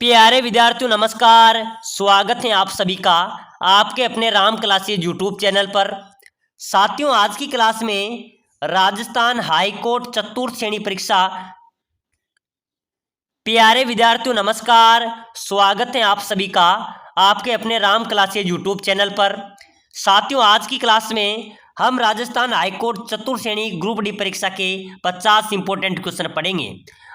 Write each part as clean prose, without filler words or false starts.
प्यारे विद्यार्थियों नमस्कार। स्वागत है आप सभी का आपके अपने राम क्लासेज यूट्यूब चैनल पर। साथियों, आज की क्लास में राजस्थान हाई कोर्ट चतुर्थ श्रेणी परीक्षा। प्यारे विद्यार्थियों नमस्कार। स्वागत है आप सभी का आपके अपने राम क्लासेज यूट्यूब चैनल पर। साथियों, आज की क्लास में हम राजस्थान हाई कोर्ट चतुर्थ श्रेणी ग्रुप डी परीक्षा के 50 इंपॉर्टेंट क्वेश्चन पढ़ेंगे।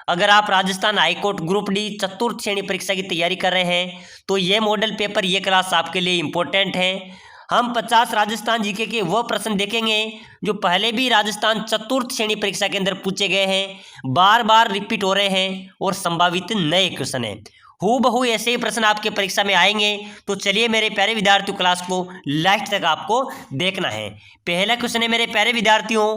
अगर आप राजस्थान हाईकोर्ट ग्रुप डी चतुर्थ श्रेणी परीक्षा की तैयारी कर रहे हैं तो ये मॉडल पेपर, ये क्लास आपके लिए इम्पोर्टेंट है। हम 50 राजस्थान जीके के वो प्रश्न देखेंगे जो पहले भी राजस्थान चतुर्थ श्रेणी परीक्षा के अंदर पूछे गए हैं, बार बार रिपीट हो रहे हैं और संभावित नए क्वेश्चन हैं। हूबहू ऐसे ही प्रश्न आपके परीक्षा में आएंगे। तो चलिए मेरे प्यारे विद्यार्थियों, क्लास को लास्ट तक आपको देखना है। पहला क्वेश्चन है मेरे प्यारे विद्यार्थियों,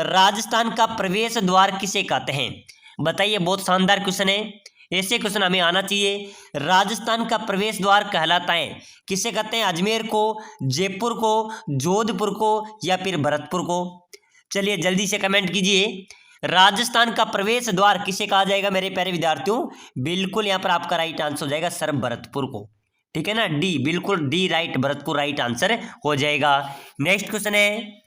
राजस्थान का प्रवेश द्वार किसे कहते हैं? बताइए, बहुत शानदार क्वेश्चन है, ऐसे क्वेश्चन हमें आना चाहिए। राजस्थान का प्रवेश द्वार कहलाता है किसे कहते हैं? अजमेर को, जयपुर को, जोधपुर को या फिर भरतपुर को? चलिए जल्दी से कमेंट कीजिए, राजस्थान का प्रवेश द्वार किसे कहा जाएगा मेरे प्यारे विद्यार्थियों? बिल्कुल यहाँ पर आपका राइट आंसर हो जाएगा सर भरतपुर को। ठीक है ना, डी, बिल्कुल D right, Bharatpur right answer हो जाएगा। नेक्स्ट क्वेश्चन है,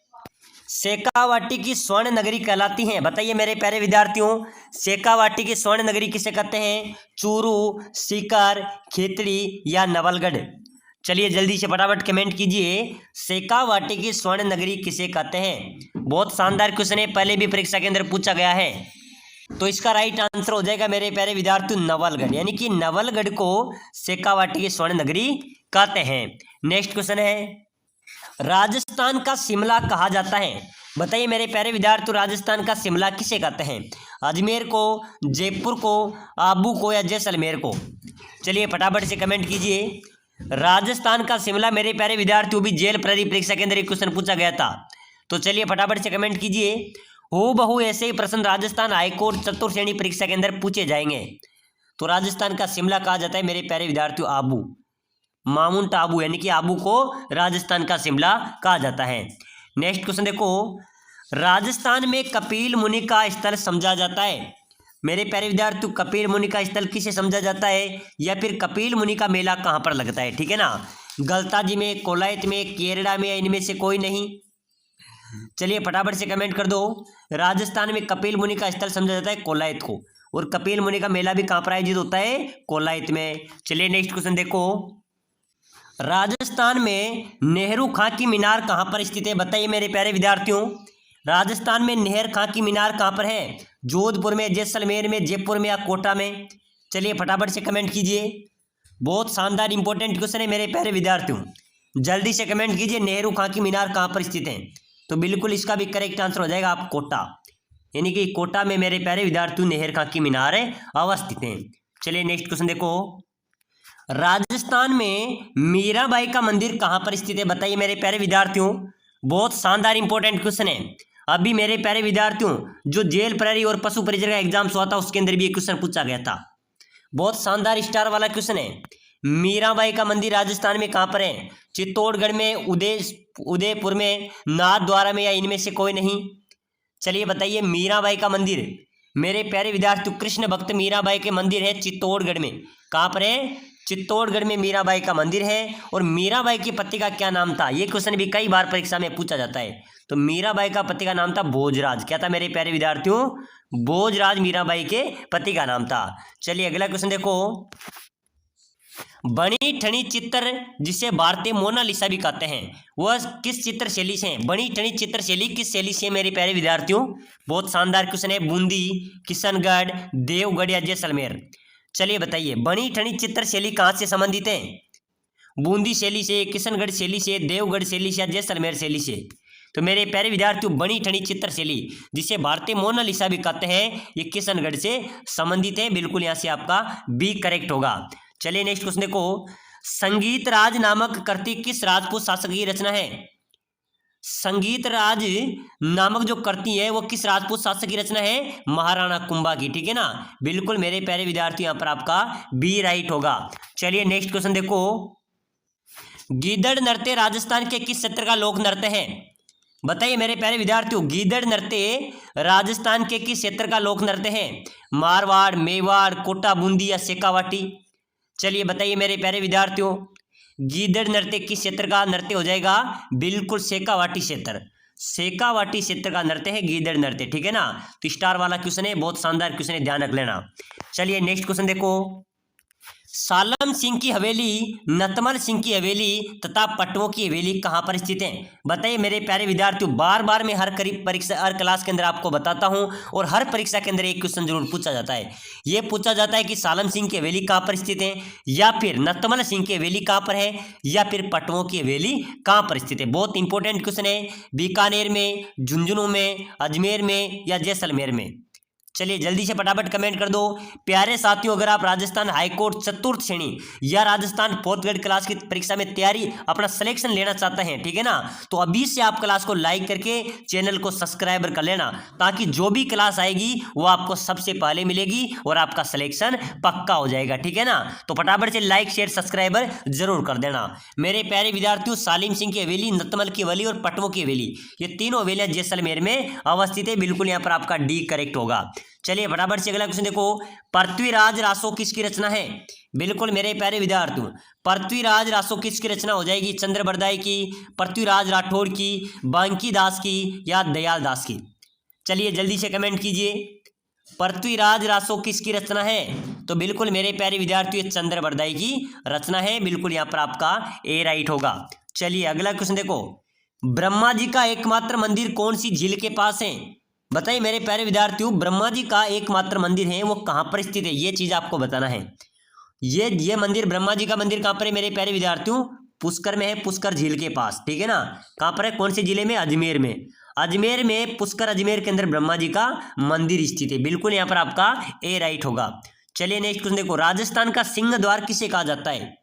शेखावाटी की स्वर्ण नगरी कहलाती है? बताइए मेरे प्यारे विद्यार्थियों, शेखावाटी की स्वर्ण नगरी किसे कहते हैं? चूरू, सीकर, खेतड़ी या नवलगढ़? चलिए जल्दी से फटाफट कमेंट कीजिए, शेखावाटी की स्वर्ण नगरी किसे कहते हैं? बहुत शानदार क्वेश्चन है, पहले भी परीक्षा के अंदर पूछा गया है। तो इसका राइट आंसर हो जाएगा मेरे प्यारे विद्यार्थियों नवलगढ़, यानी कि नवलगढ़ को शेखावाटी की स्वर्ण नगरी कहते हैं। नेक्स्ट क्वेश्चन है, राजस्थान का शिमला कहा जाता है? बताइए मेरे प्यारे विद्यार्थियों, राजस्थान का शिमला किसे कहते हैं? अजमेर को, जयपुर को, आबू को या जैसलमेर को? चलिए फटाफट से कमेंट कीजिए, राजस्थान का शिमला मेरे प्यारे विद्यार्थियों भी जेल प्रहरी परीक्षा के अंदर एक क्वेश्चन पूछा गया था। तो चलिए फटाफट से कमेंट कीजिए, हूबहू ऐसे ही प्रश्न राजस्थान हाईकोर्ट चतुर्थ श्रेणी परीक्षा के अंदर पूछे जाएंगे। तो राजस्थान का शिमला कहा जाता है मेरे प्यारे विद्यार्थियों आबू, माउंट आबू, यानी कि आबू को राजस्थान का शिमला कहा जाता है। नेक्स्ट क्वेश्चन देखो, राजस्थान में कपिल मुनि का स्थल समझा जाता है? मेरे प्यारे विद्यार्थियों, कपिल मुनि का स्थल किसे समझा जाता है या फिर कपिल मुनि का मेला कहाँ पर लगता है? ठीक है ना, गलताजी में, कोलायत में, केरला में या इनमें से कोई नहीं? चलिए फटाफट से कमेंट कर दो, राजस्थान में कपिल मुनि का स्थल समझा जाता है कोलायत को, और कपिल मुनि का मेला भी कहाँ पर आयोजित होता है? कोलायत में। चलिए नेक्स्ट क्वेश्चन देखो, राजस्थान में नेहरू खां की मीनार कहाँ पर स्थित है? बताइए मेरे प्यारे विद्यार्थियों, राजस्थान में नेहरू खां की मीनार कहाँ पर है? जोधपुर में, जैसलमेर में, जयपुर में या कोटा में? चलिए फटाफट से कमेंट कीजिए, बहुत शानदार इंपॉर्टेंट क्वेश्चन है मेरे प्यारे विद्यार्थियों, जल्दी से कमेंट कीजिए, नेहरू खां की मीनार कहाँ पर स्थित है? तो बिल्कुल इसका भी करेक्ट आंसर हो जाएगा आप कोटा, यानी कि कोटा में मेरे प्यारे विद्यार्थियों नेहरू खां की मीनार अवस्थित है। चलिए नेक्स्ट क्वेश्चन देखो, राजस्थान में मीराबाई का मंदिर कहाँ पर स्थित है? बताइए मेरे प्यारे विद्यार्थियों, बहुत शानदार इंपॉर्टेंट क्वेश्चन है। अभी मेरे प्यारे विद्यार्थियों जो जेल प्रहरी और पशु परिचर का एग्जाम हुआ था उसके अंदर भी एक क्वेश्चन पूछा गया था, बहुत शानदार स्टार वाला क्वेश्चन है। मीराबाई का मंदिर राजस्थान में कहाँ पर है? चित्तौड़गढ़ में, उदयपुर में, नाथद्वारा में या इनमें से कोई नहीं? चलिए बताइए, मीराबाई का मंदिर मेरे प्यारे विद्यार्थियों, कृष्ण भक्त मीराबाई के मंदिर है चित्तौड़गढ़ में। कहाँ पर है? चित्तौड़गढ़ में मीराबाई का मंदिर है। और मीराबाई के पति का क्या नाम था? ये क्वेश्चन भी कई बार परीक्षा में पूछा जाता है। तो मीराबाई का पति का नाम था भोजराज। क्या था मेरे प्यारे विद्यार्थियों? भोजराज मीराबाई के पति का नाम था। चलिए अगला क्वेश्चन देखो, बनी ठनी चित्र जिसे भारतीय मोनालिसा भी कहते हैं वह किस चित्र शैली से है? बनी ठनी चित्र शैली किस शैली से मेरे प्यारे विद्यार्थियों? बहुत शानदार क्वेश्चन है। बूंदी, किशनगढ़, देवगढ़ या जैसलमेर? चलिए बताइए, बनी ठनी चित्र शैली कहाँ से संबंधित है? बूंदी शैली से, किशनगढ़ शैली से, देवगढ़ शैली से या जैसलमेर शैली से? तो मेरे प्यारे विद्यार्थियों, बनी ठनी चित्र शैली जिसे भारतीय मोनालिसा भी कहते हैं, ये किशनगढ़ से संबंधित है। बिल्कुल यहाँ से आपका बी करेक्ट होगा। चलिए नेक्स्ट क्वेश्चन देखो, संगीत राज नामक कृति किस राजपूत शासक की रचना है? संगीत राज नामक जो कृति है वो किस राजपूत शासक की रचना है? महाराणा कुंभा की। ठीक है ना, बिल्कुल मेरे प्यारे विद्यार्थी, यहाँ पर आपका बी राइट होगा। चलिए नेक्स्ट क्वेश्चन देखो, गीदड़ नृत्य राजस्थान के किस क्षेत्र का लोक नृत्य है? बताइए मेरे प्यारे विद्यार्थियों, गीदड़ नृत्य राजस्थान के किस क्षेत्र का लोक नृत्य है? मारवाड़, मेवाड़, कोटा, बूंदी या शेखावाटी? चलिए बताइए मेरे प्यारे विद्यार्थियों, गीदड़ नृत्य किस क्षेत्र का नृत्य हो जाएगा? बिल्कुल शेखावाटी क्षेत्र, शेखावाटी क्षेत्र का नृत्य है गीदड़ नृत्य, ठीक है ना। तो स्टार वाला क्वेश्चन है, बहुत शानदार क्वेश्चन है, ध्यान रख लेना। चलिए नेक्स्ट क्वेश्चन देखो, सालम सिंह की हवेली, नतमल सिंह की हवेली तथा पटवों की हवेली कहाँ पर स्थित है? बताइए मेरे प्यारे विद्यार्थियों, बार बार मैं हर करीब परीक्षा, हर क्लास के अंदर आपको बताता हूं, और हर परीक्षा के अंदर एक क्वेश्चन जरूर पूछा जाता है। यह पूछा जाता है कि सालम सिंह की हवेली कहाँ पर स्थित है, या फिर नतमल सिंह की हवेली कहाँ पर है, या फिर पटवों की हवेली कहाँ पर स्थित है। बहुत इंपॉर्टेंट क्वेश्चन है, बीकानेर में, झुंझुनू में, अजमेर में, या जैसलमेर में। चलिए जल्दी से फटाफट कमेंट कर दो। प्यारे साथियों, अगर आप राजस्थान हाईकोर्ट चतुर्थ श्रेणी या राजस्थान फोर्थ ग्रेड क्लास की परीक्षा में तैयारी अपना सिलेक्शन लेना चाहते हैं, ठीक है ना, तो अभी से आप क्लास को लाइक करके चैनल को सब्सक्राइबर कर लेना, ताकि जो भी क्लास आएगी वो आपको सबसे पहले मिलेगी और आपका सिलेक्शन पक्का हो जाएगा, ठीक है ना। तो फटाफट से लाइक शेयर सब्सक्राइबर जरूर कर देना। मेरे प्यारे विद्यार्थियों, सालिम सिंह की हवेली, नतमल की हवेली और पटवों की हवेली, ये तीनों हवेलियां जैसलमेर में अवस्थित है। बिल्कुल यहाँ पर आपका डी करेक्ट होगा। चलिए फटाफट से अगला क्वेश्चन देखो, पृथ्वीराज रासो किसकी रचना है? बिल्कुल मेरे प्यारे विद्यार्थियों, पृथ्वीराज रासो किसकी रचना हो जाएगी? चंद्र बरदाई की, पृथ्वीराज राठौड़ की, बांकी दास की, या दयाल दास की? चलिए जल्दी से कमेंट कीजिए, पृथ्वीराज रासो किसकी रचना है? तो बिल्कुल मेरे प्यारे विद्यार्थियों, चंद्र बरदाई की रचना है। बिल्कुल यहाँ पर आपका ए राइट होगा। चलिए अगला क्वेश्चन देखो, ब्रह्मा जी का एकमात्र मंदिर कौन सी झील के पास है? बताइए मेरे प्यारे विद्यार्थियों, ब्रह्मा जी का एकमात्र मंदिर है वो कहाँ पर स्थित है, ये चीज आपको बताना है। ये मंदिर, ब्रह्मा जी का मंदिर कहाँ पर है मेरे प्यारे विद्यार्थियों? पुष्कर में है, पुष्कर झील के पास, ठीक है ना। कहाँ पर है, कौन से जिले में? अजमेर में। अजमेर में पुष्कर, अजमेर के अंदर ब्रह्मा जी का मंदिर स्थित है। बिल्कुल यहाँ पर आपका ए राइट होगा। चलिए नेक्स्ट क्वेश्चन देखो, राजस्थान का सिंह द्वार किसे कहा जाता है?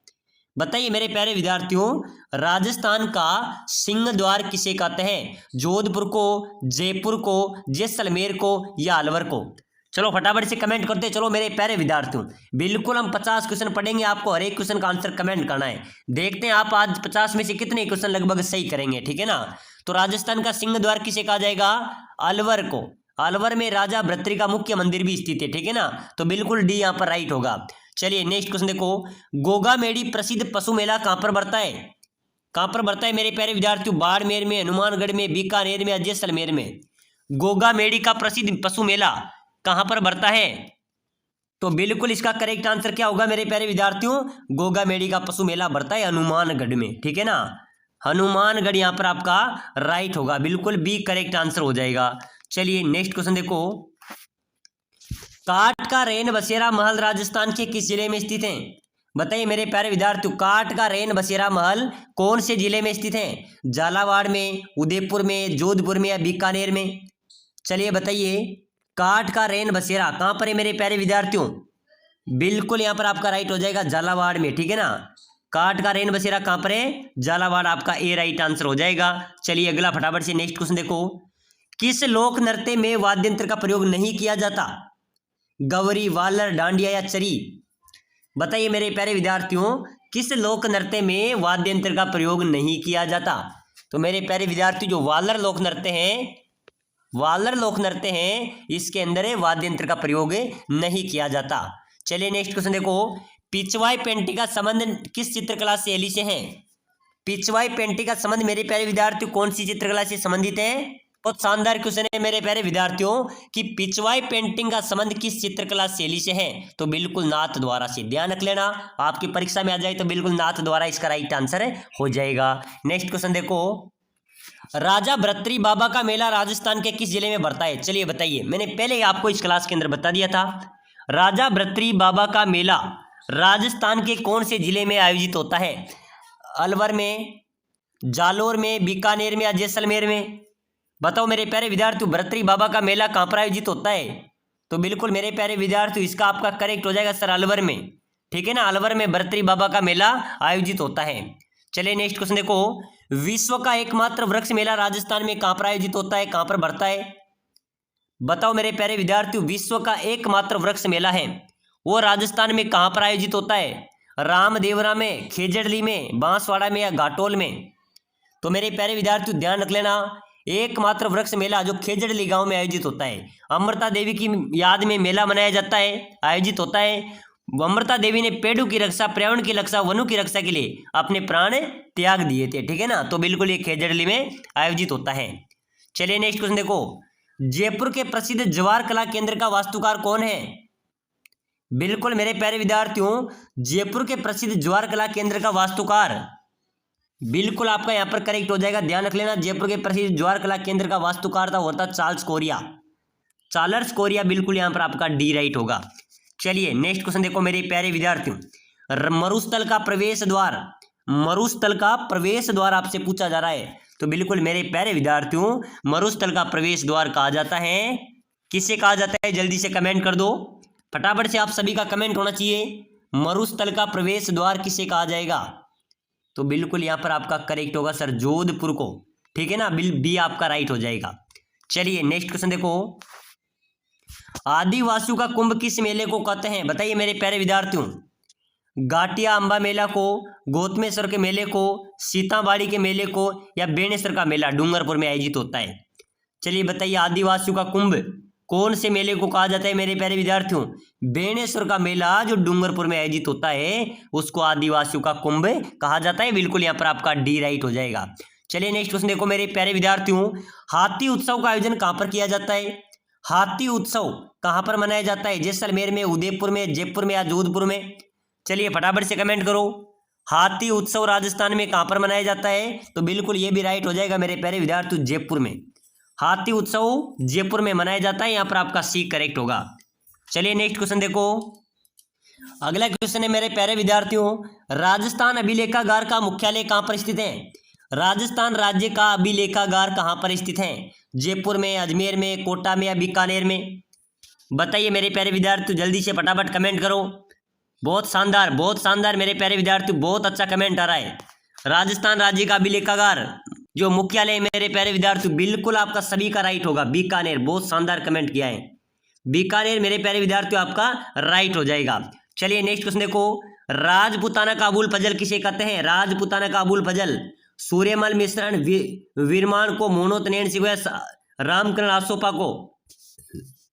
बताइए मेरे प्यारे विद्यार्थियों, राजस्थान का सिंह द्वार किसे कहते हैं? जोधपुर को, जयपुर को, जैसलमेर को, या अलवर को? चलो फटाफट से कमेंट करते चलो मेरे प्यारे विद्यार्थियों। बिल्कुल हम 50 क्वेश्चन पढ़ेंगे, आपको हर एक क्वेश्चन का आंसर कमेंट करना है। देखते हैं आप आज 50 में से कितने क्वेश्चन लगभग सही करेंगे, ठीक है ना। तो राजस्थान का सिंह द्वार किसे कहा जाएगा? अलवर को। अलवर में राजा भर्तृ का मुख्य मंदिर भी स्थित है, ठीक है ना। तो बिल्कुल डी यहाँ पर राइट होगा। चलिए नेक्स्ट क्वेश्चन देखो, गोगा मेडी प्रसिद्ध पशु मेला कहां पर बढ़ता है? कहां पर बढ़ता है मेरे प्यारे विद्यार्थियों? बाड़मेर में, हनुमानगढ़ में, बीकानेर में, जैसलमेर में? गोगा मेडी का प्रसिद्ध पशु मेला कहां पर बढ़ता है? तो बिल्कुल इसका करेक्ट आंसर क्या होगा मेरे प्यारे विद्यार्थियों? गोगा मेडी का पशु मेला बढ़ता है हनुमानगढ़ में, ठीक है ना। हनुमानगढ़ यहाँ पर आपका राइट होगा। बिल्कुल बी करेक्ट आंसर हो जाएगा। चलिए नेक्स्ट क्वेश्चन देखो, काट का रेन बसेरा महल राजस्थान के किस जिले में स्थित है? बताइए मेरे प्यारे विद्यार्थियों, काट का रेन बसेरा महल कौन से जिले में स्थित है? झालावाड़ में, उदयपुर में, जोधपुर में, या बीकानेर में? चलिए बताइए, काट का रेन बसेरा कहां पर है मेरे प्यारे विद्यार्थियों? बिल्कुल यहां पर आपका राइट हो जाएगा, झालावाड़ में, ठीक है ना। काट का रेन बसेरा कहां पर है? झालावाड़, आपका ए राइट आंसर हो जाएगा। चलिए अगला फटाफट से नेक्स्ट क्वेश्चन देखो, किस लोक नृत्य में वाद्य यंत्र का प्रयोग नहीं किया जाता? गवरी, वालर, डांडिया, या चरी? बताइए मेरे प्यारे विद्यार्थियों, किस लोक नृत्य में वाद्य यंत्र का प्रयोग नहीं किया जाता? तो मेरे प्यारे विद्यार्थियों, जो वालर लोक नृत्य हैं, वालर लोक नृत्य हैं, इसके अंदर वाद्य यंत्र का प्रयोग नहीं किया जाता। चलिए नेक्स्ट क्वेश्चन देखो, पिचवाई पेंटिंग का संबंध किस चित्रकला शैली से है? पिचवाई पेंटिंग का संबंध मेरे प्यारे विद्यार्थियों कौन सी चित्रकला से संबंधित है? बहुत शानदार क्वेश्चन है मेरे प्यारे विद्यार्थियों कि पिचवाई पेंटिंग का संबंध किस चित्रकला शैली से है? तो बिल्कुल नाथ द्वारा से। ध्यान रख लेना, आपकी परीक्षा में आ जाए तो बिल्कुल नाथ द्वारा इसका राइट आंसर हो जाएगा। नेक्स्ट क्वेश्चन देखो, राजा भर्तृ बाबा का मेला राजस्थान के किस जिले में बढ़ता है? चलिए बताइए, मैंने पहले आपको इस क्लास के अंदर बता दिया था। राजा भर्तृ बाबा का मेला राजस्थान के कौन से जिले में आयोजित होता है? अलवर में, जालोर में, बीकानेर में, या जैसलमेर में? बताओ मेरे प्यारे विद्यार्थियों, भर्तृ बाबा का मेला कहाँ पर आयोजित होता है? तो बिल्कुल मेरे प्यारे विद्यार्थियों, इसका आपका करेक्ट हो जाएगा सर अलवर में, ठीक है ना। अलवर में भर्तृ बाबा का मेला आयोजित होता है। चलिए नेक्स्ट क्वेश्चन देखो, विश्व का एकमात्र वृक्ष मेला राजस्थान में कहाँ पर आयोजित होता है, कहाँ पर बढ़ता है? बताओ मेरे प्यारे विद्यार्थियों, विश्व का एकमात्र वृक्ष मेला है वो राजस्थान में कहाँ पर आयोजित होता है? रामदेवरा में, खेजड़ली में, बांसवाड़ा में, या घाटोल में? तो मेरे प्यारे विद्यार्थियों ध्यान रख लेना, एकमात्र वृक्ष मेला जो खेजड़ली गांव में आयोजित होता है। अमृता देवी की याद में मेला मनाया जाता है, आयोजित होता है। अमृता देवी ने पेड़ों की रक्षा, पर्यावरण की रक्षा, वनों की रक्षा के लिए अपने प्राण त्याग दिए थे। ठीक है ना, तो बिल्कुल ये खेजड़ली में आयोजित होता है। चलिए नेक्स्ट क्वेश्चन देखो, जयपुर के प्रसिद्ध जवाहर कला केंद्र का वास्तुकार कौन है? बिल्कुल मेरे प्यारे विद्यार्थियों, जयपुर के प्रसिद्ध जवाहर कला केंद्र का वास्तुकार, बिल्कुल आपका यहाँ पर करेक्ट हो जाएगा, ध्यान रख लेना। जयपुर के प्रसिद्ध जवाहर कला केंद्र का वास्तुकार था, होता चार्ल्स कोरिया, चार्ल्स कोरिया। बिल्कुल यहाँ पर आपका डी राइट होगा। चलिए नेक्स्ट क्वेश्चन देखो मेरे प्यारे विद्यार्थियों, मरुस्थल का प्रवेश द्वार, मरुस्थल का प्रवेश द्वार आपसे पूछा जा रहा है, तो बिल्कुल मेरे प्यारे विद्यार्थियों, मरुस्थल का प्रवेश द्वार कहा जाता है, किसे कहा जाता है? जल्दी से कमेंट कर दो, फटाफट से आप सभी का कमेंट होना चाहिए। मरुस्थल का प्रवेश द्वार किसे कहा जाएगा? तो बिल्कुल यहाँ पर आपका करेक्ट होगा सर, जोधपुर को। ठीक है ना, बी आपका राइट हो जाएगा। चलिए नेक्स्ट क्वेश्चन देखो, आदिवासियों का कुंभ किस मेले को कहते हैं? बताइए मेरे प्यारे विद्यार्थियों, घाटिया अंबा मेला को, गौतमेश्वर के मेले को, सीताबाड़ी के मेले को, या बेणेश्वर का मेला डूंगरपुर में आयोजित होता है? चलिए बताइए, आदिवासियों का कुंभ कौन से मेले को कहा जाता है मेरे प्यारे विद्यार्थियों? बेणेश्वर का मेला जो डूंगरपुर में आयोजित होता है उसको आदिवासियों का कुंभ कहा जाता है। बिल्कुल यहाँ पर आपका डी राइट हो जाएगा। चलिए नेक्स्ट क्वेश्चन देखो मेरे प्यारे विद्यार्थियों, हाथी उत्सव का आयोजन कहाँ पर किया जाता है? हाथी उत्सव कहाँ पर मनाया जाता है? जैसलमेर में, उदयपुर में, जयपुर में, या जोधपुर में? चलिए फटाफट से कमेंट करो, हाथी उत्सव राजस्थान में कहाँ पर मनाया जाता है? तो बिल्कुल ये भी राइट हो जाएगा मेरे प्यारे विद्यार्थियों, जयपुर में। हाथी उत्सव जयपुर में मनाया जाता है, यहाँ पर आपका सी करेक्ट होगा। चलिए नेक्स्ट क्वेश्चन देखो, अगला क्वेश्चन है मेरे प्यारे विद्यार्थियों, राजस्थान अभिलेखागार का मुख्यालय कहाँ पर स्थित है? राजस्थान राज्य का अभिलेखागार कहाँ पर स्थित है? जयपुर में, अजमेर में, कोटा में, या बीकानेर में? बताइए मेरे प्यारे विद्यार्थियों, जल्दी से फटाफट कमेंट करो। बहुत शानदार मेरे प्यारे विद्यार्थियों, बहुत अच्छा कमेंट आ रहा है। राजस्थान राज्य का अभिलेखागार जो मुख्यालय मेरे प्यारे विद्यार्थियों, बिल्कुल आपका सभी का राइट होगा, बीकानेर। बहुत शानदार कमेंट किया है, बीकानेर मेरे प्यारे विद्यार्थियों आपका राइट हो जाएगा। चलिए नेक्स्ट क्वेश्चन देखो, राजपुताना का अबुल फजल किसे कहते हैं? राजपुताना का अबुल फजल सूर्यमल मिश्रण, विरमान को, मोनोत नैन सिंह, रामकरण आसोपा को?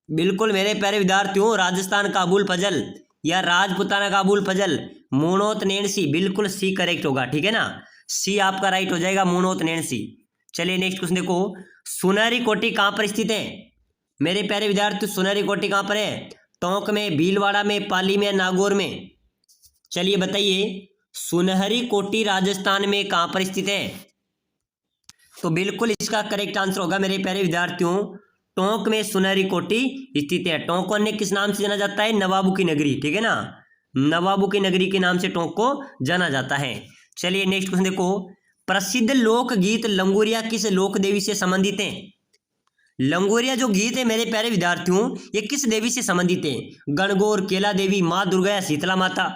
बिल्कुल मेरे प्यारे विद्यार्थियों, राजस्थान का अबुल फजल या राजपुताना का अबुल फजल मोनोत नैनसी, बिल्कुल सी करेक्ट होगा। ठीक है ना, सी आपका राइट हो जाएगा, मोनोत नैनसी। चलिए नेक्स्ट क्वेश्चन देखो, सुनहरी कोठी कहाँ पर स्थित है? मेरे प्यारे विद्यार्थी, सुनहरी कोठी कहाँ पर है? टोंक में, भीलवाड़ा में, पाली में, नागौर में? चलिए बताइए, सुनहरी कोठी राजस्थान में कहाँ पर स्थित है? तो बिल्कुल इसका करेक्ट आंसर होगा मेरे प्यारे विद्यार्थियों, टोंक में सुनहरी कोठी स्थित है। टोंक को अन्य किस नाम से जाना जाता है? नवाबों की नगरी। ठीक है ना, नवाबों की नगरी के नाम से टोंक को जाना जाता है। चलिए नेक्स्ट क्वेश्चन देखो, प्रसिद्ध लोकगीत लंगोरिया किस लोक देवी से संबंधित है? लंगोरिया जो गीत है मेरे प्यारे विद्यार्थियों, ये किस देवी से संबंधित है? गणगौर, केला देवी, माँ दुर्गा, या शीतला माता?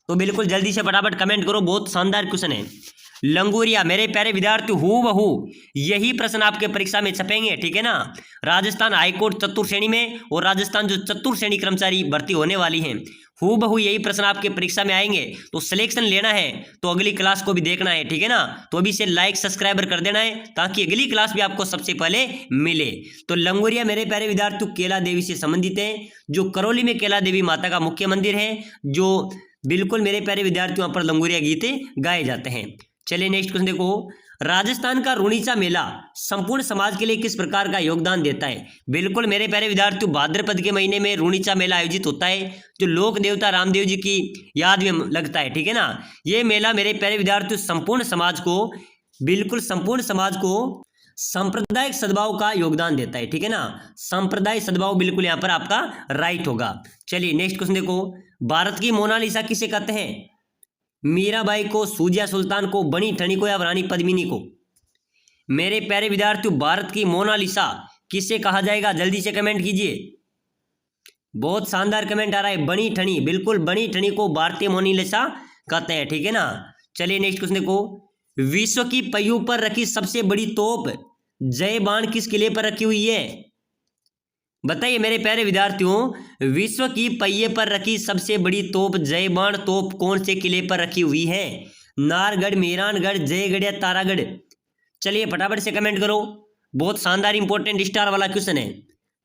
तो बिल्कुल जल्दी से फटाफट कमेंट करो, बहुत शानदार क्वेश्चन है। लंगोरिया मेरे प्यारे विद्यार्थी, हूबहू यही प्रश्न आपके परीक्षा में छपेंगे। ठीक है ना, राजस्थान हाईकोर्ट चतुर्थ श्रेणी में और राजस्थान जो चतुर्थ श्रेणी कर्मचारी भर्ती होने वाली हैं, हूबहू यही प्रश्न आपके परीक्षा में आएंगे। तो सिलेक्शन लेना है तो अगली क्लास को भी देखना है। ठीक है ना, तो अभी से लाइक सब्सक्राइबर कर देना है ताकि अगली क्लास भी आपको सबसे पहले मिले। तो लंगोरिया मेरे प्यारे विद्यार्थी केला देवी से संबंधित है, जो करौली में केला देवी माता का मुख्य मंदिर है, जो बिल्कुल मेरे प्यारे विद्यार्थियों पर लंगोरिया गीत गाए जाते हैं। चलिए नेक्स्ट क्वेश्चन देखो, राजस्थान का रूणीचा मेला संपूर्ण समाज के लिए किस प्रकार का योगदान देता है? बिल्कुल मेरे प्यारे विद्यार्थियों, भाद्रपद के महीने में रूणीचा मेला आयोजित होता है, जो लोक देवता रामदेव जी की याद में लगता है। ठीक है ना, ये मेला मेरे प्यारे विद्यार्थियों संपूर्ण समाज को, बिल्कुल संपूर्ण समाज को सांप्रदायिक सद्भाव का योगदान देता है। ठीक है ना, सांप्रदायिक सद्भाव बिल्कुल यहाँ पर आपका राइट होगा। चलिए नेक्स्ट क्वेश्चन देखो, भारत की मोनालिसा किसे कहते हैं? मीराबाई को, सूजिया सुल्तान को, बनी ठनी को, या रानी पद्मिनी को? मेरे प्यारे विद्यार्थियों, भारत की मोनालिसा किसे कहा जाएगा? जल्दी से कमेंट कीजिए, बहुत शानदार कमेंट आ रहा है। बनी ठनी, बिल्कुल बनी ठनी को भारतीय मोनालिसा कहते हैं। ठीक है ना, चलिए नेक्स्ट क्वेश्चन देखो, विश्व की पहियों पर रखी सबसे बड़ी तोप जय बाण किस किले पर रखी हुई है? बताइए मेरे प्यारे विद्यार्थियों, विश्व की पहिए पर रखी सबसे बड़ी तोप जय बाण तोप कौन से किले पर रखी हुई है? नारगढ़, मेहरानगढ़, जयगढ़, या तारागढ़? चलिए फटाफट से कमेंट करो, बहुत शानदार इंपॉर्टेंट स्टार वाला क्वेश्चन है।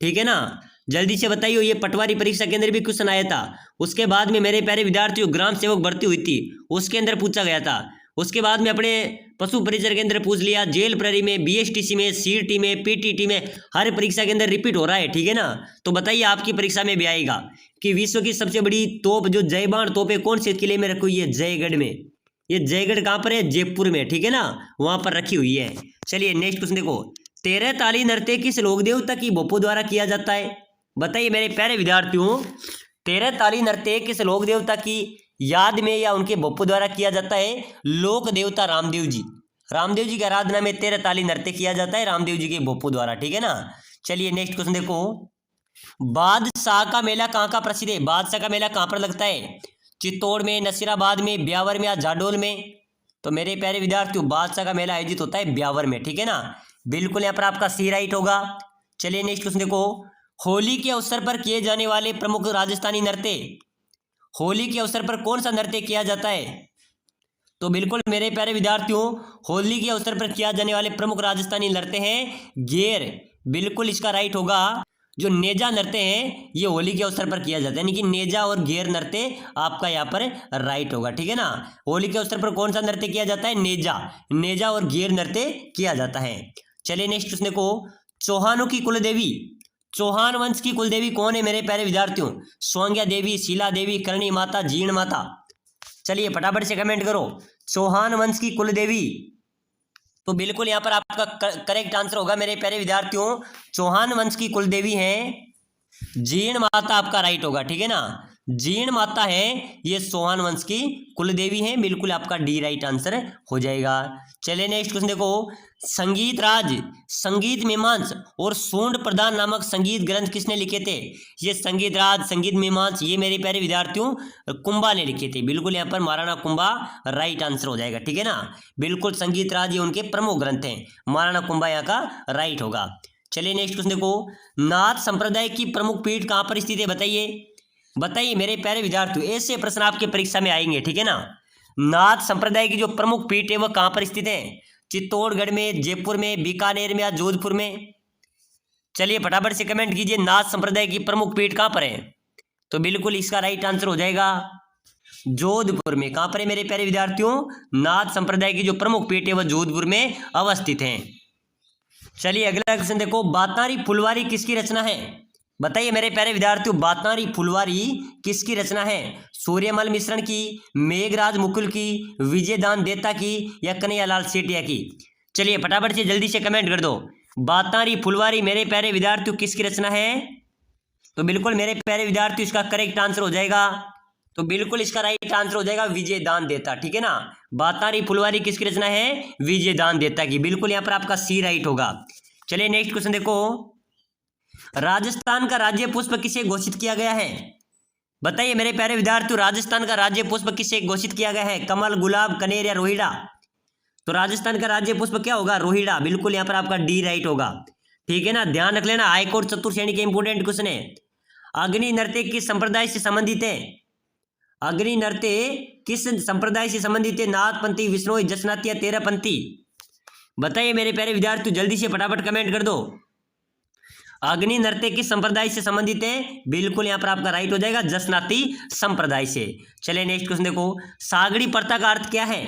ठीक है ना, जल्दी से बताइए, ये पटवारी परीक्षा के अंदर भी क्वेश्चन आया था। उसके बाद में मेरे प्यारे विद्यार्थियों ग्राम सेवक भर्ती हुई थी, उसके अंदर पूछा गया था। उसके बाद में अपने पशु परिचर के अंदर पूछ लिया, जेल प्रहरी में, बीएसटीसी में, सीईटी में, पीटीटी में, हर परीक्षा के अंदर रिपीट हो रहा है, ठीक है ना। तो बताइए आपकी परीक्षा में भी आएगा कि विश्व की सबसे बड़ी तोप जो जयबाण तोप है कौन से किले में रखी हुई है? जयगढ़ में। ये जयगढ़ कहाँ पर है? जयपुर में, ठीक है ना, वहां पर रखी हुई है। चलिए नेक्स्ट क्वेश्चन देखो, 13 ताली नृत्य किस लोक देवता की भोपो द्वारा किया जाता है? बताइए मेरे प्यारे विद्यार्थियों, 13 ताली नृत्य किस लोक देवता की याद में या उनके भोपो द्वारा किया जाता है? लोक देवता रामदेव जी। रामदेव जी की आराधना में 13 ताली नृत्य किया जाता है रामदेव जी के भोपो द्वारा, ठीक है ना। चलिए नेक्स्ट क्वेश्चन देखो, बादशाह का मेला कहाँ का प्रसिद्ध है? बादशाह का मेला कहाँ पर लगता है? चित्तौड़ में, नसीराबाद में, ब्यावर में या जाडोल में? तो मेरे प्यारे विद्यार्थियों बादशाह का मेला आयोजित होता है ब्यावर में, ठीक है ना, बिल्कुल यहाँ पर आपका सी राइट होगा। चलिए नेक्स्ट क्वेश्चन देखो, होली के अवसर पर किए जाने वाले प्रमुख राजस्थानी नृत्य, होली के अवसर पर कौन सा नृत्य किया जाता है? तो बिल्कुल मेरे प्यारे विद्यार्थियों होली के अवसर पर किया जाने वाले प्रमुख राजस्थानी नृत्य हैं गेर, बिल्कुल इसका राइट होगा। जो नेजा नृत्य है ये होली के अवसर पर किया जाता है, यानी कि नेजा और गेर नृत्य आपका यहाँ पर राइट होगा, ठीक है ना। होली के अवसर पर कौन सा नृत्य किया जाता है? नेजा, नेजा और गेर नृत्य किया जाता है। चलिए नेक्स्ट क्वेश्चन देखो, चौहानों की कुलदेवी, चौहान वंश की कुलदेवी कौन है मेरे प्यारे विद्यार्थियों? स्वांग्या देवी, शीला देवी, करणी माता, जीण माता? चलिए फटाफट से कमेंट करो, चौहान वंश की कुलदेवी। तो बिल्कुल यहाँ पर आपका करेक्ट आंसर होगा मेरे प्यारे विद्यार्थियों, चौहान वंश की कुलदेवी है जीण माता, आपका राइट होगा, ठीक है ना। जीण माता है ये चौहान वंश की कुलदेवी है, बिल्कुल आपका डी राइट आंसर हो जाएगा। चलिए नेक्स्ट क्वेश्चन देखो, संगीत राज, संगीत मीमांस और सूंड प्रधान नामक संगीत ग्रंथ किसने लिखे थे? ये संगीत राज, संगीत मीमांस ये मेरे प्यारे विद्यार्थियों कुंभा ने लिखे थे, बिल्कुल यहाँ पर महाराणा कुंभा राइट आंसर हो जाएगा, ठीक है ना। बिल्कुल संगीत राज ये उनके प्रमुख ग्रंथ हैं, महाराणा कुंभा यहाँ का राइट होगा। चलिए नेक्स्ट क्वेश्चन देखो, नाथ संप्रदाय की प्रमुख पीठ कहाँ पर स्थित है? बताइए बताइए मेरे प्यारे विद्यार्थियों, ऐसे प्रश्न आपके परीक्षा में आएंगे, ठीक है ना। नाथ संप्रदाय की जो प्रमुख पीठ है वह कहाँ पर स्थित है? चित्तौड़गढ़ में, जयपुर में, बीकानेर में या जोधपुर में? चलिए फटाफट से कमेंट कीजिए, नाथ संप्रदाय की प्रमुख पीठ कहाँ पर है? तो बिल्कुल इसका राइट आंसर हो जाएगा जोधपुर में। कहाँ पर है मेरे प्यारे विद्यार्थियों? नाथ संप्रदाय की जो प्रमुख पीठ है वह जोधपुर में अवस्थित है। चलिए अगला क्वेश्चन देखो, बातारी फुलवारी किसकी रचना है? बताइए मेरे प्यारे विद्यार्थियों, बातारी फुलवारी किसकी रचना है? सूर्यमल मिश्रण की, मेघराज मुकुल की, विजयदान देता की या कन्हैयालाल सेठिया की? चलिए फटाफट से जल्दी से कमेंट कर दो, बातारी फुलवारी मेरे प्यारे विद्यार्थियों किसकी रचना है? तो बिल्कुल मेरे प्यारे विद्यार्थियों इसका करेक्ट आंसर हो जाएगा, तो बिल्कुल इसका राइट आंसर हो जाएगा विजयदान देता, ठीक है ना। बातारी फुलवारी किसकी रचना है? विजयदान देता की, बिल्कुल यहाँ पर आपका सी राइट होगा। चलिए नेक्स्ट क्वेश्चन देखो, राजस्थान का राज्य पुष्प किसे घोषित किया गया है? बताइए मेरे प्यारे विद्यार्थियों, राजस्थान का राज्य पुष्प किसे घोषित किया गया है? कमल, गुलाब, कनेर या रोहिड़ा? तो राजस्थान का राज्य पुष्प क्या होगा? रोहिड़ा, बिल्कुल यहाँ पर आपका डी राइट होगा, ठीक है ना। ध्यान रख लेना, हाईकोर्ट चतुर्थ श्रेणी के इंपोर्टेंट क्वेश्चन है। अग्नि नृत्य किस संप्रदाय से संबंधित है? अग्नि नृत्य किस संप्रदाय से संबंधित है? नाथपंथी, विष्णोई, जसनाती या तेरहपंथी? बताइए मेरे प्यारे विद्यार्थियों, जल्दी से फटाफट कमेंट कर दो, अग्नि नृत्य किस संप्रदाय से संबंधित है? बिल्कुल यहाँ पर आपका राइट हो जाएगा जसनाती संप्रदाय से। चलिए नेक्स्ट क्वेश्चन देखो, सागड़ी प्रथा का अर्थ क्या है?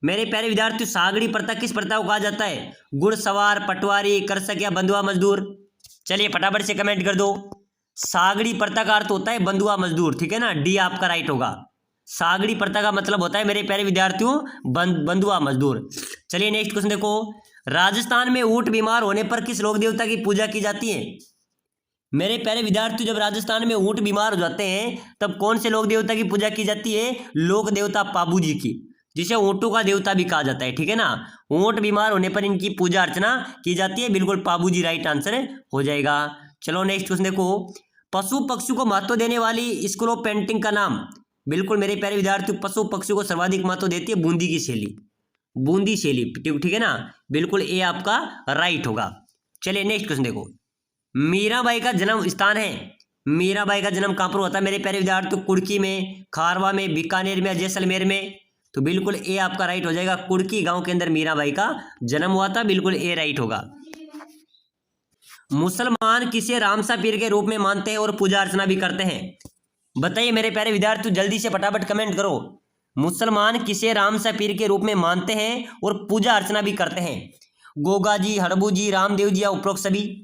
मेरे प्यारे विद्यार्थियों, सागड़ी प्रथा किस प्रथा को कहा जाता है? घुड़सवार, पटवारी, कृषक या बंधुआ मजदूर? चलिए फटाफट से कमेंट कर दो, सागड़ी प्रथा का अर्थ होता है बंधुआ मजदूर, ठीक है ना, डी आपका राइट होगा। सागड़ी प्रथा का मतलब होता है मेरे प्यारे विद्यार्थियों बंधुआ मजदूर। चलिए नेक्स्ट क्वेश्चन देखो, राजस्थान में ऊंट बीमार होने पर किस लोक देवता की पूजा की जाती है? मेरे प्यारे विद्यार्थियों, जब राजस्थान में ऊंट बीमार हो जाते हैं तब कौन से लोक देवता की पूजा की जाती है? लोक देवता पाबू जी की, जिसे ऊंटों का देवता भी कहा जाता है, ठीक है ना। ऊंट बीमार होने पर इनकी पूजा अर्चना की जाती है, बिल्कुल पाबू जी राइट आंसर हो जाएगा। चलो नेक्स्ट क्वेश्चन देखो, पशु पक्षी को महत्व देने वाली स्कूल ऑफ पेंटिंग का नाम? बिल्कुल मेरे प्यारे विद्यार्थियों, पशु पक्षी को सर्वाधिक महत्व देती है बूंदी की शैली, बूंदी शैली, ठीक है ना, बिल्कुल ए आपका राइट होगा। चलिए नेक्स्ट क्वेश्चन देखो, मीराबाई का जन्म स्थान है? मीराबाई का जन्म कहाँ पर हुआ था मेरे प्यारे विद्यार्थियों? कुर्की में, खारवा में, बीकानेर में, जैसलमेर में? तो बिल्कुल ए आपका राइट हो जाएगा, कुर्की गांव के अंदर मीराबाई का जन्म हुआ था, बिल्कुल ए राइट होगा। मुसलमान किसे रामसा पीर के रूप में मानते हैं और पूजा अर्चना भी करते हैं? बताइए मेरे प्यारे विद्यार्थियों, जल्दी से फटाफट कमेंट करो। मुसलमान किसे रामसा पीर के रूप में मानते हैं और पूजा अर्चना भी करते हैं? गोगा जी, हड़बू जी, रामदेव जी या उपरोक्त सभी?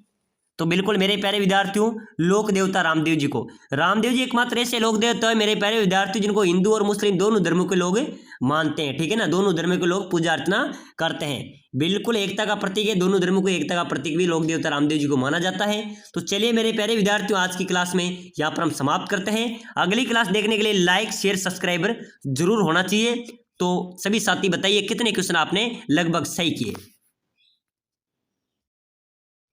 तो बिल्कुल मेरे प्यारे विद्यार्थियों, लोक देवता रामदेव जी को। रामदेव जी एकमात्र ऐसे लोक देवता है मेरे प्यारे विद्यार्थियों जिनको हिंदू और मुस्लिम दोनों धर्मों के लोग मानते हैं, ठीक है ना। दोनों धर्मों के लोग पूजा अर्चना करते हैं। बिल्कुल एकता का प्रतीक है, दोनों धर्मों को एकता का प्रतीक भी लोक देवता रामदेव जी को माना जाता है। तो चलिए मेरे प्यारे विद्यार्थियों, आज की क्लास में यहाँ पर हम समाप्त करते हैं। अगली क्लास देखने के लिए लाइक शेयर सब्सक्राइबर जरूर होना चाहिए। तो सभी साथी बताइए कितने क्वेश्चन आपने लगभग सही किए।